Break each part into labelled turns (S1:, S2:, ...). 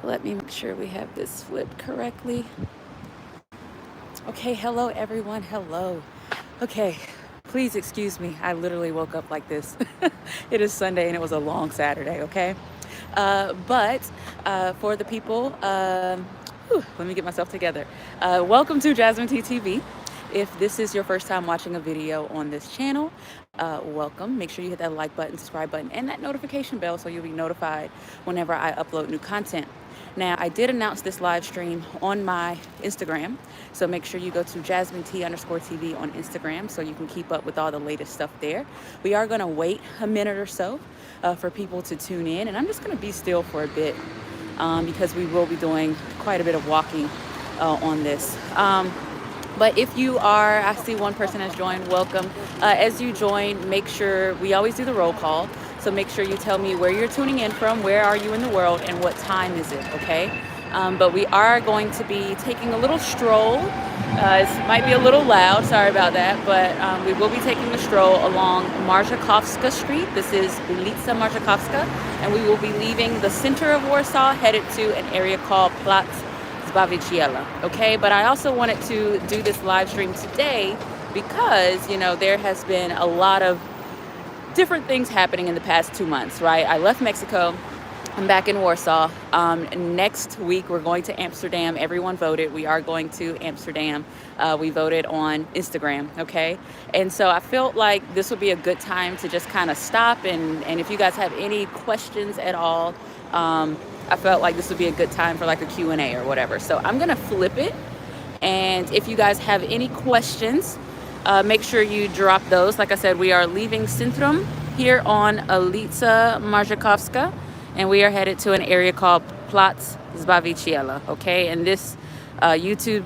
S1: Let me make sure we have this flipped correctly. Okay, hello everyone, hello. Okay, please excuse me. I literally woke up like this. It is Sunday and it was a long Saturday, okay? But for the people, let me get myself together. Welcome to Jasmine TTV. If this is your first time watching a video on this channel, welcome. Make sure you hit that like button, subscribe button, and that notification bell so you'll be notified whenever I upload new content. Now, I did announce this live stream on my Instagram, so make sure you go to JasmineT_TV on Instagram so you can keep up with all the latest stuff there. We are going to wait a minute or so for people to tune in, and I'm just going to be still for a bit because we will be doing quite a bit of walking on this. But if you are, I see one person has joined, welcome. As you join, make sure, we always do the roll call, so make sure you tell me where you're tuning in from, where are you in the world, and what time is it, okay? But we are going to be taking a little stroll. It might be a little loud, sorry about that, but we will be taking a stroll along Marszałkowska Street. This is ulica Marszałkowska, and we will be leaving the center of Warsaw, headed to an area called Plac Zbawiciela, okay? But I also wanted to do this live stream today because, you know, there has been a lot of different things happening in the past 2 months, right? I left Mexico. I'm back in Warsaw. Next week, we're going to Amsterdam. Everyone voted. We are going to Amsterdam. We voted on Instagram, okay? And so I felt like this would be a good time to just kind of stop. And if you guys have any questions at all, I felt like this would be a good time for like a Q&A or whatever. So I'm going to flip it. And if you guys have any questions, make sure you drop those. Like I said, we are leaving Centrum here on ulica Marszałkowska, and we are headed to an area called Plac Zbawiciela, okay? And this YouTube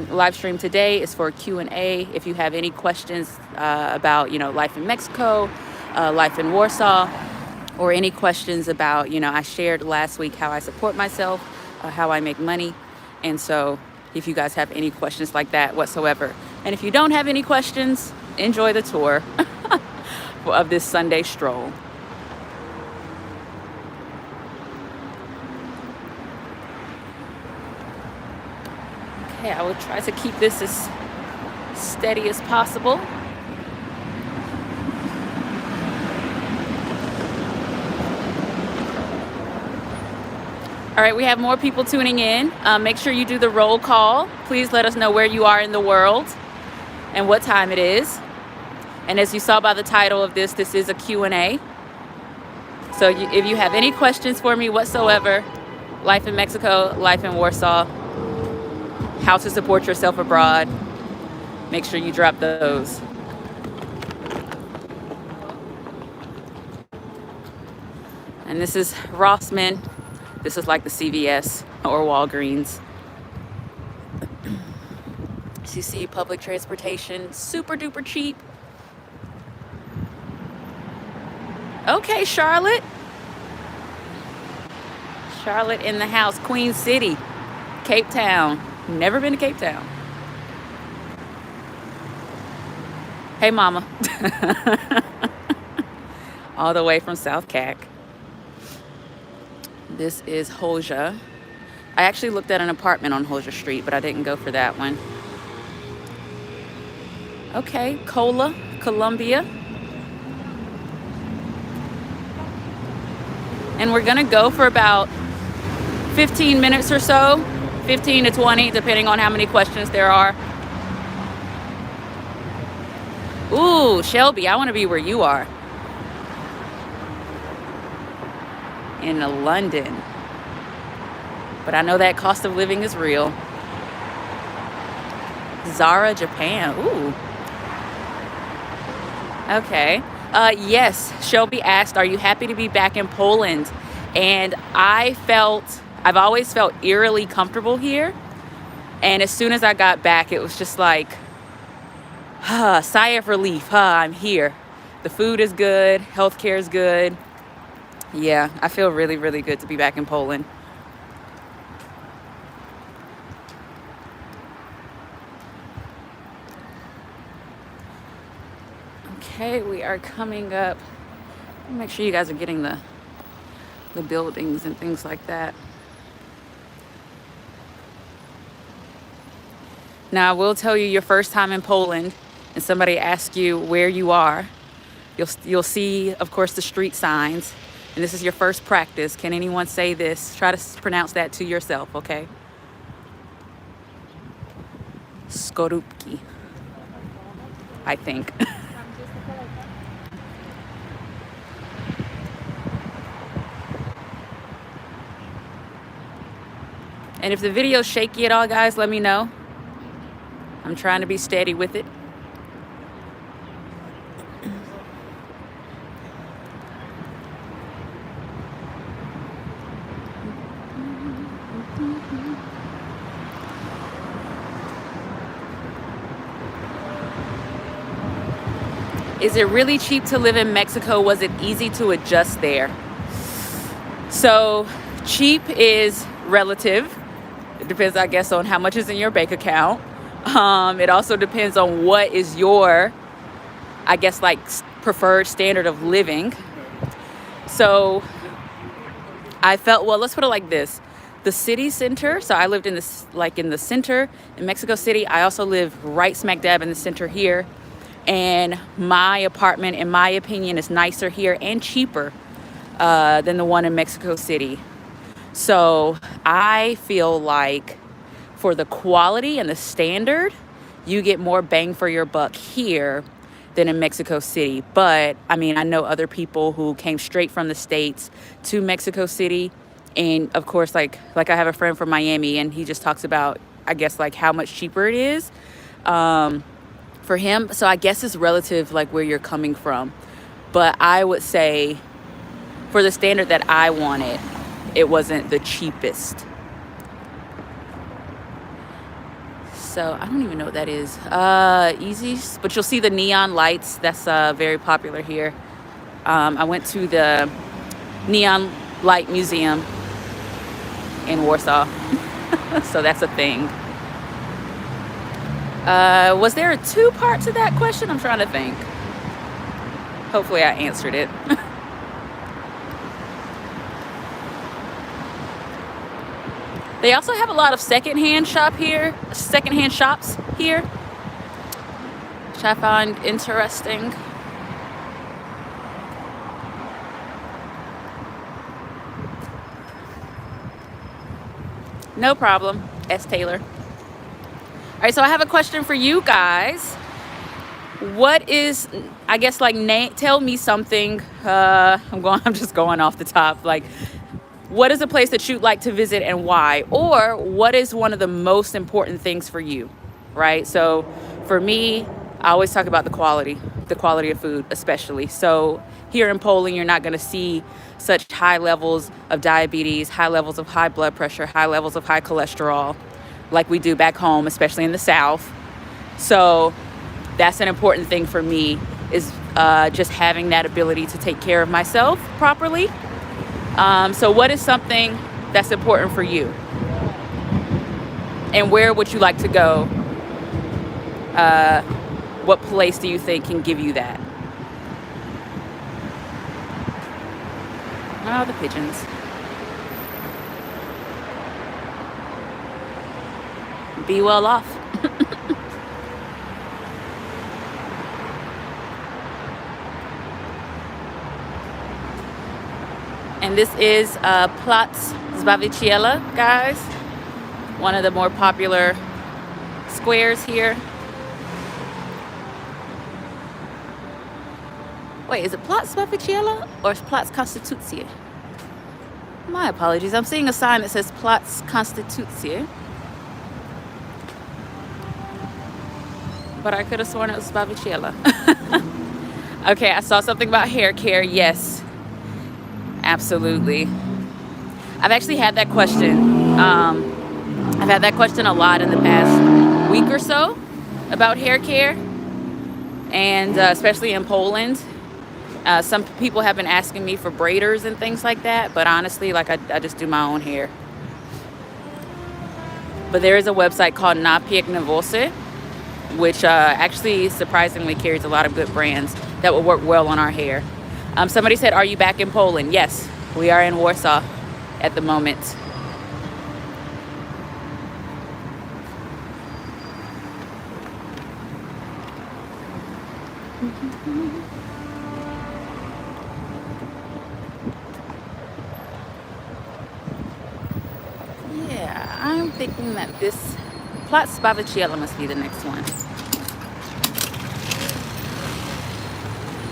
S1: live stream today is for Q&A. If you have any questions about, you know, life in Mexico, life in Warsaw, or any questions about, you know, I shared last week how I support myself, how I make money. And so if you guys have any questions like that whatsoever. And if you don't have any questions, enjoy the tour of this Sunday stroll. Okay, I will try to keep this as steady as possible. All right, we have more people tuning in. Make sure you do the roll call. Please let us know where you are in the world and what time it is. And as you saw by the title of this is a Q&A. So if you have any questions for me whatsoever, life in Mexico, life in Warsaw, how to support yourself abroad, make sure you drop those. And this is Rossman. This is like the CVS or Walgreens. As you see, public transportation, super duper cheap. Okay, Charlotte. Charlotte in the house, Queen City, Cape Town. Never been to Cape Town. Hey, mama. All the way from South Cac. This is Hoja. I actually looked at an apartment on Hoja Street, but I didn't go for that one. Okay, Cola, Colombia. And we're gonna go for about 15 minutes or so, 15 to 20, depending on how many questions there are. Ooh, Shelby, I wanna be where you are. In London. But I know that cost of living is real. Zara, Japan. Ooh. Okay. Yes, Shelby asked, are you happy to be back in Poland? And I've always felt eerily comfortable here. And as soon as I got back, it was just like, sigh of relief. I'm here. The food is good. Healthcare is good. Yeah, I feel really, really good to be back in Poland. Okay, we are coming up. Make sure you guys are getting the buildings and things like that. Now, I will tell you, your first time in Poland and somebody asks you where you are, you'll see, of course, the street signs. And this is your first practice. Can anyone say this? Try to pronounce that to yourself, okay? Skorupki, I think. And if the video's shaky at all, guys, let me know. I'm trying to be steady with it. Is it really cheap to live in Mexico? Was it easy to adjust there? So cheap is relative. It depends, I guess, on how much is in your bank account. It also depends on what is your, I guess, like preferred standard of living. So I felt, well, let's put it like this. The city center, so I lived in this, like in the center in Mexico City. I also live right smack dab in the center here. And my apartment, in my opinion, is nicer here and cheaper than the one in Mexico City. So I feel like for the quality and the standard, you get more bang for your buck here than in Mexico City. But I mean, I know other people who came straight from the States to Mexico City. And of course, like I have a friend from Miami, and he just talks about, I guess, like how much cheaper it is for him. So I guess it's relative, like where you're coming from. But I would say for the standard that I wanted, it wasn't the cheapest. So I don't even know what that is. Easy, but you'll see the neon lights. That's very popular here. I went to the Neon Light Museum in Warsaw. So that's a thing. Was there a two-part to that question? I'm trying to think. Hopefully I answered it. They also have a lot of secondhand shops here, which I find interesting. No problem, S. Taylor. All right, so I have a question for you guys. What is, I guess, like, tell me something. I'm just going off the top. Like, what is a place that you'd like to visit and why? Or what is one of the most important things for you, right? So for me, I always talk about the quality of food, especially. So here in Poland, you're not going to see such high levels of diabetes, high levels of high blood pressure, high levels of high cholesterol, like we do back home, especially in the South. So that's an important thing for me, is just having that ability to take care of myself properly. So what is something that's important for you? And where would you like to go? What place do you think can give you that? Oh, the pigeons. Be well off. And this is Plac Zbawiciela, guys. One of the more popular squares here. Wait, is it Plac Zbawiciela or Plac Constitucji? My apologies. I'm seeing a sign that says Plac Constitucji. But I could have sworn it was Zbawiciela. Okay, I saw something about hair care. Yes, absolutely. I've actually had that question. I've had that question a lot in the past week or so about hair care, and especially in Poland. Some people have been asking me for braiders and things like that, but honestly, like I just do my own hair. But there is a website called Na Piękne Włosy, which actually surprisingly carries a lot of good brands that will work well on our hair. Somebody said, are you back in Poland? Yes, we are in Warsaw at the moment. Yeah, I'm thinking that this Platz Baviciella must be the next one.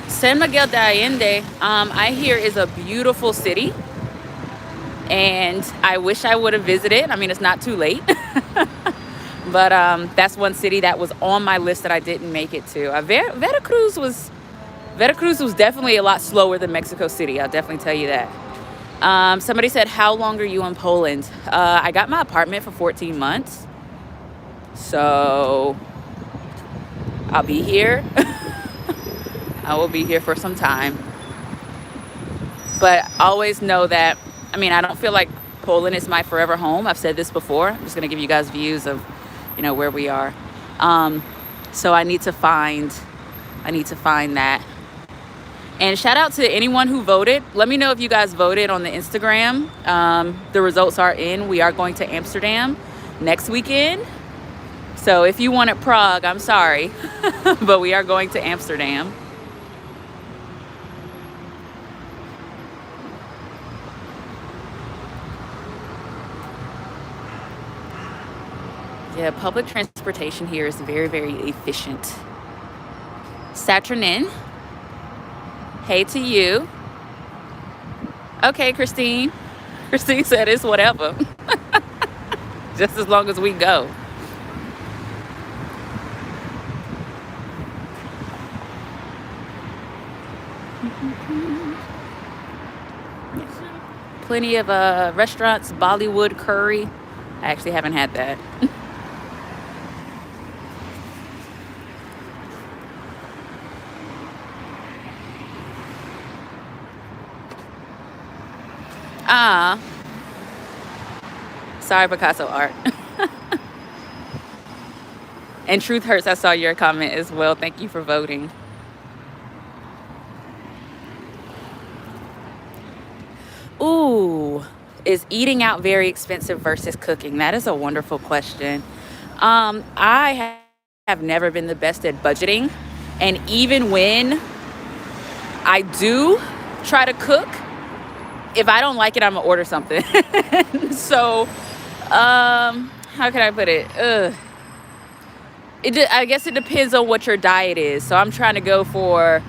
S1: San Miguel de Allende, I hear, is a beautiful city, and I wish I would have visited. I mean, it's not too late. But that's one city that was on my list that I didn't make it to. Veracruz was definitely a lot slower than Mexico City. I'll definitely tell you that. Somebody said, how long are you in Poland? I got my apartment for 14 months. So I'll be here. I will be here for some time. But always know that, I mean, I don't feel like Poland is my forever home. I've said this before. I'm just going to give you guys views of, where we are. So I need to find that. And shout out to anyone who voted. Let me know if you guys voted on the Instagram. The results are in. We are going to Amsterdam next weekend. So if you wanted Prague, I'm sorry, but we are going to Amsterdam. Yeah, public transportation here is very, very efficient. Saturnin, hey to you. Okay, Christine. Christine said it's whatever. Just as long as we go. Plenty of restaurants, Bollywood curry. I actually haven't had that. Sorry, Picasso art. And Truth Hurts, I saw your comment as well. Thank you for voting. Ooh, is eating out very expensive versus cooking? That is a wonderful question. I have never been the best at budgeting. And even when I do try to cook, if I don't like it, I'm gonna order something. So, how can I put it? I guess it depends on what your diet is. So I'm trying to go for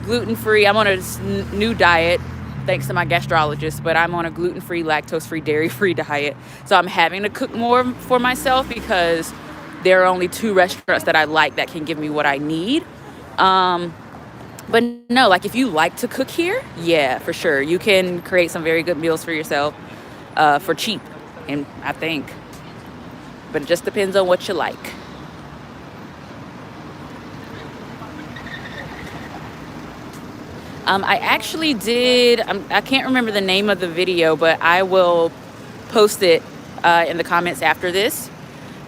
S1: gluten-free. I'm on a new diet, thanks to my gastrologist, but I'm on a gluten-free, lactose-free, dairy-free diet. So I'm having to cook more for myself because there are only 2 restaurants that I like that can give me what I need. But no, like if you like to cook here, yeah, for sure. You can create some very good meals for yourself for cheap, and I think. But it just depends on what you like. I actually did, I can't remember the name of the video, but I will post it in the comments after this.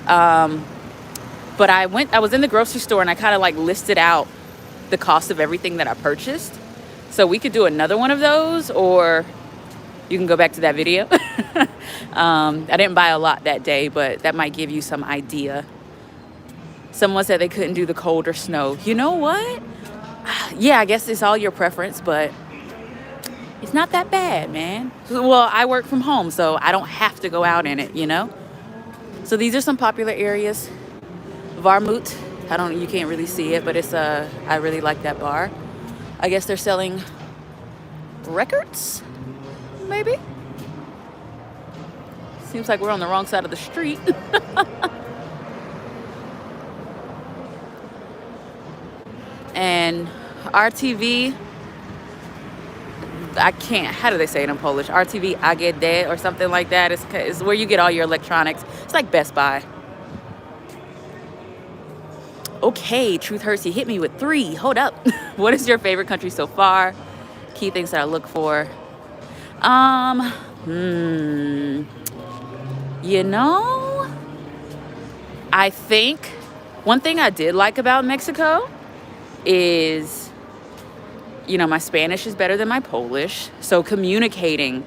S1: But I was in the grocery store and I kind of like listed out the cost of everything that I purchased. So we could do another one of those, or you can go back to that video. I didn't buy a lot that day, but that might give you some idea. Someone said they couldn't do the cold or snow. You know what? Yeah, I guess it's all your preference, but it's not that bad, man. Well, I work from home, so I don't have to go out in it, So these are some popular areas. Varmut. You can't really see it, but it's I really like that bar. I guess they're selling records, maybe? Seems like we're on the wrong side of the street. And RTV, I can't, how do they say it in Polish? RTV AGD or something like that. It's where you get all your electronics. It's like Best Buy. Okay, Truth Hurts, he hit me with 3. Hold up. What is your favorite country so far? Key things that I look for. I think one thing I did like about Mexico is, my Spanish is better than my Polish. So communicating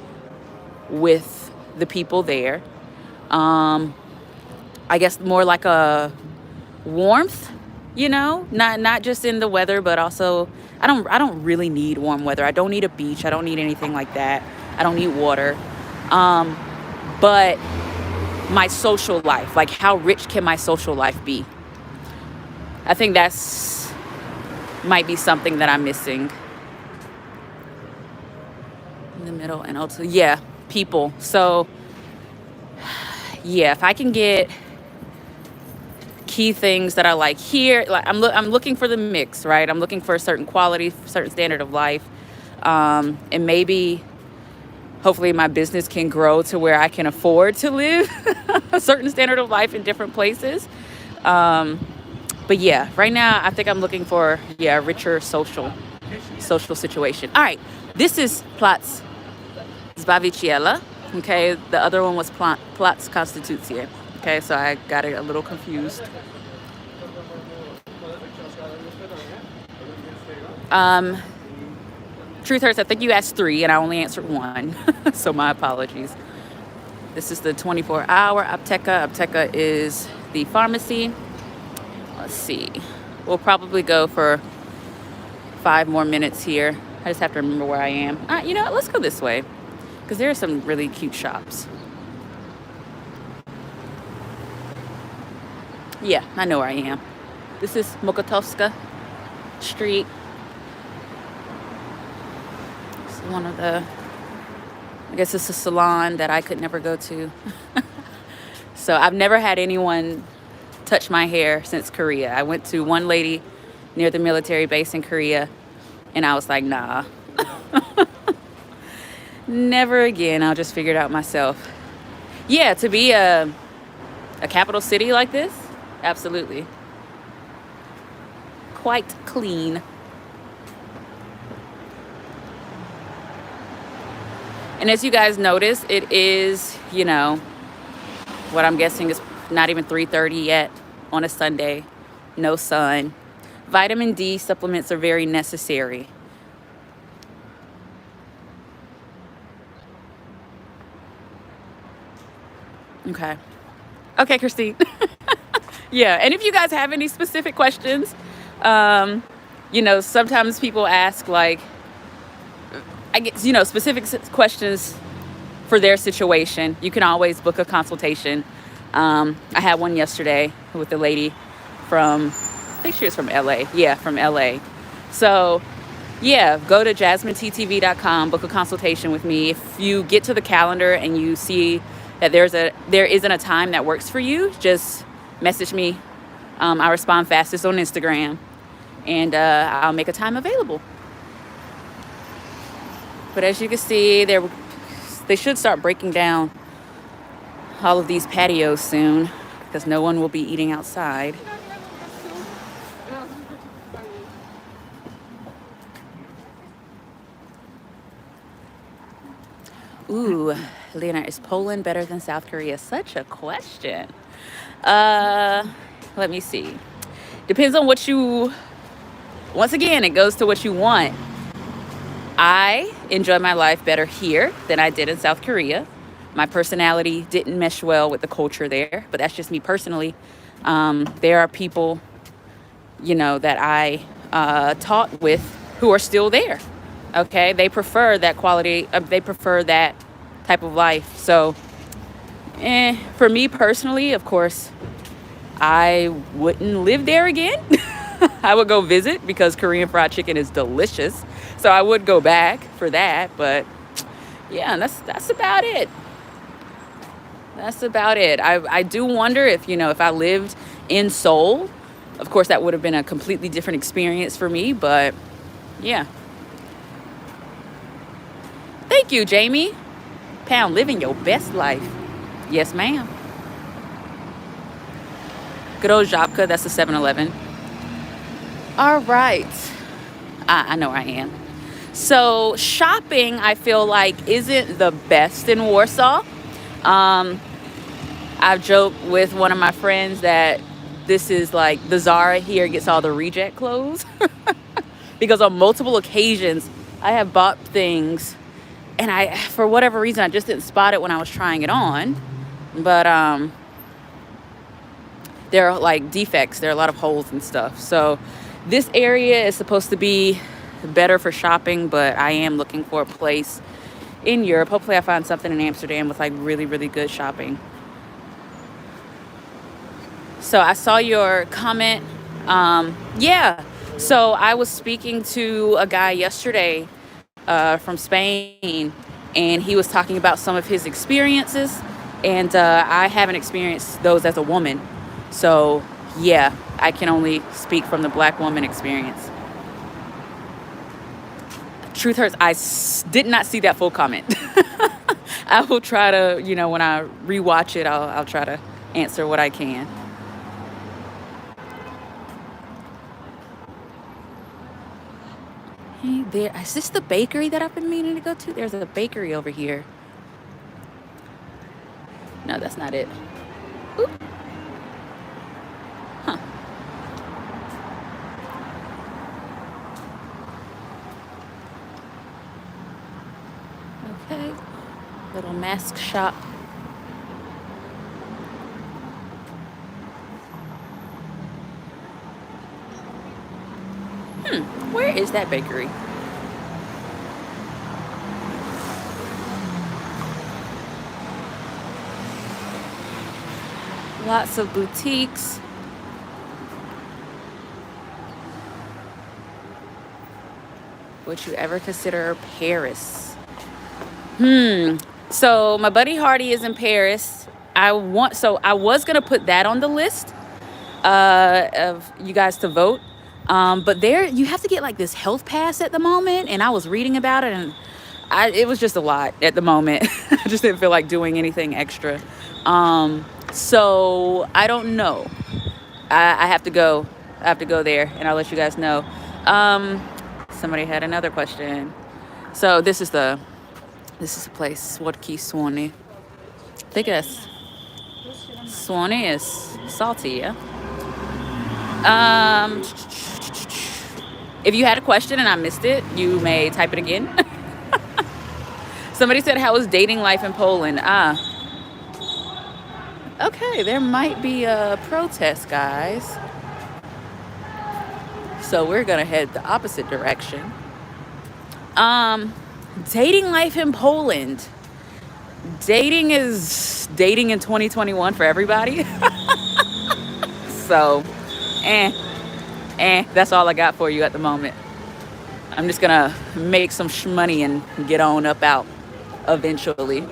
S1: with the people there, I guess more like a warmth. you know, not just in the weather, but also I don't really need warm weather. I don't need a beach. I don't need anything like that. I don't need water. But my social life, like how rich can my social life be? I think that's might be something that I'm missing. In the middle, and also, yeah, people. So yeah, if I can get key things that I like here, like I'm looking for the mix, right? I'm looking for a certain quality, certain standard of life, and maybe hopefully my business can grow to where I can afford to live a certain standard of life in different places. But yeah, right now I think I'm looking for a richer social situation. All right, this is Platz Zbawiciela. Okay, the other one was Platz Constitution. Okay, so I got it a little confused. Truth hurts, I think you asked 3 and I only answered 1. So my apologies. This is the 24-hour Apteka. Apteka is the pharmacy. Let's see. We'll probably go for 5 more minutes here. I just have to remember where I am. You know what? Let's go this way because there are some really cute shops. Yeah, I know where I am. This is Marszałkowska Street. It's one of the, I guess it's a salon that I could never go to. So I've never had anyone touch my hair since Korea. I went to one lady near the military base in Korea and I was like, nah. Never again. I'll just figure it out myself. Yeah, to be a capital city like this, absolutely. Quite clean. And as you guys notice, it is, you know, what I'm guessing is not even 3:30 yet on a Sunday. No sun. Vitamin D supplements are very necessary. Okay, Christine. Yeah, and if you guys have any specific questions, you know, sometimes people ask, like, I guess, you know, specific questions for their situation. You can always book a consultation. I had one yesterday with a lady from, I think she was from LA. Yeah, from LA. So yeah, go to jasminetv.com, book a consultation with me. If you get to the calendar and you see that there isn't a time that works for you, just message me. I respond fastest on Instagram, and I'll make a time available. But as you can see, they should start breaking down all of these patios soon because no one will be eating outside. Ooh, Leonard, is Poland better than South Korea? Such a question. Let me see. Depends on what you, once again, it goes to what you want. I enjoy my life better here than I did in South Korea. My personality didn't mesh well with the culture there, but that's just me personally. There are people, you know, that I taught with who are still there. Okay, they prefer that quality. They prefer that type of life. So, for me personally, of course, I wouldn't live there again. I would go visit because Korean fried chicken is delicious. So I would go back for that. But yeah, that's about it. That's about it. I do wonder if, you know, if I lived in Seoul, of course, that would have been a completely different experience for me. But yeah. Thank you, Jamie. Pound, living your best life. Yes, ma'am. Good old Żabka, that's a 7-Eleven. All right. I know I am. So shopping, I feel like, isn't the best in Warsaw. I've joked with one of my friends that this is like the Zara here gets all the reject clothes. Because on multiple occasions, I have bought things and for whatever reason, I just didn't spot it when I was trying it on. But there are like defects. There are a lot of holes and stuff. So this area is supposed to be better for shopping, but I am looking for a place in Europe. Hopefully I find something in Amsterdam with like really, really good shopping. So I saw your comment. Yeah. So I was speaking to a guy yesterday from Spain, and he was talking about some of his experiences, and I haven't experienced those as a woman. So yeah, I can only speak from the black woman experience. Truth hurts, did not see that full comment. I will try to, you know, when I rewatch it, I'll try to answer what I can. Hey there, is this the bakery that I've been meaning to go to? There's a bakery over here. No, that's not it. Oop. Huh. Okay. Little mask shop. Where is that bakery? Lots of boutiques. Would you ever consider Paris? So my buddy Hardy is in Paris. I was gonna put that on the list of you guys to vote. But there you have to get like this health pass at the moment, and I was reading about it, and it was just a lot at the moment. I just didn't feel like doing anything extra. So I don't know. I have to go. I have to go there, and I'll let you guys know. Somebody had another question. So this is the place. Słodki Słony. I think that's Słony is salty, yeah. If you had a question and I missed it, you may type it again. Somebody said, how is dating life in Poland? Okay, there might be a protest, guys. So we're gonna head the opposite direction. Dating life in Poland. Dating is dating in 2021 for everybody. So, that's all I got for you at the moment. I'm just gonna make some money and get on up out eventually.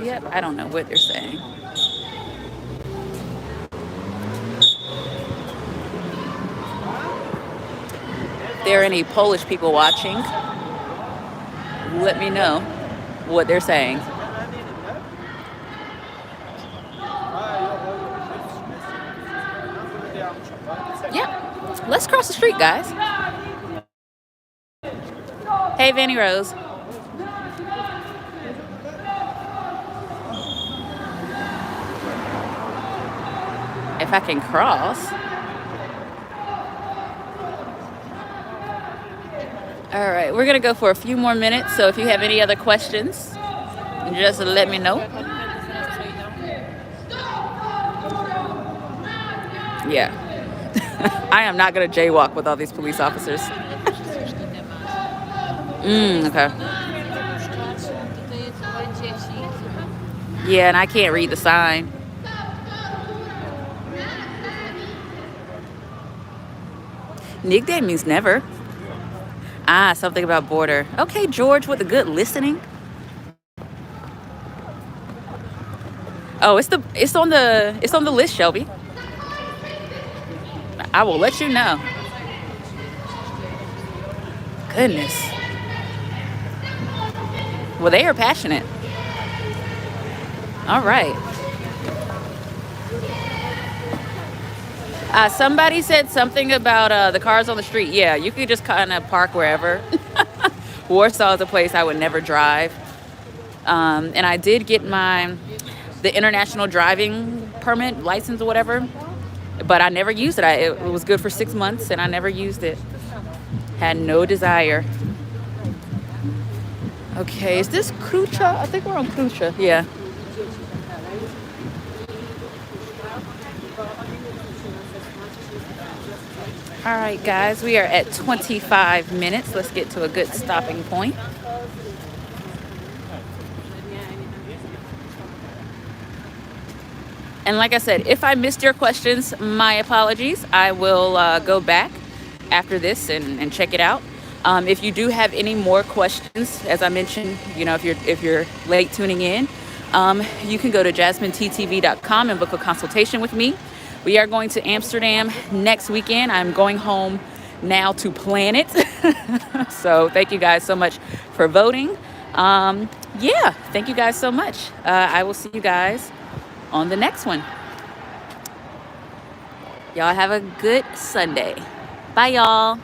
S1: Yep, I don't know what they're saying. If there are any Polish people watching, let me know what they're saying. Yep, let's cross the street, guys. Hey, Vanny Rose. If I can cross. All right, we're gonna go for a few more minutes. So if you have any other questions, just let me know. Yeah. I am not gonna jaywalk with all these police officers. Okay. Yeah, and I can't read the sign. Nigde means never. Something about border. Okay, George with the good listening. Oh, it's on the list, Shelby. I will let you know. Goodness. Well, they are passionate. All right. Somebody said something about the cars on the street. Yeah, you could just kind of park wherever. Warsaw is a place I would never drive. And I did get the international driving permit, license or whatever, but I never used it. It was good for 6 months, and I never used it. Had no desire. Okay, is this Krucha? I think we're on Krucha. Yeah. All right, guys, we are at 25 minutes. Let's get to a good stopping point. And like I said, if I missed your questions, my apologies. I will go back after this and check it out. If you do have any more questions, as I mentioned, you know, if you're late tuning in, you can go to jasminettv.com and book a consultation with me. We are going to Amsterdam next weekend. I'm going home now to plan it. So thank you guys so much for voting. Yeah, thank you guys so much. I will see you guys on the next one. Y'all have a good Sunday. Bye, y'all.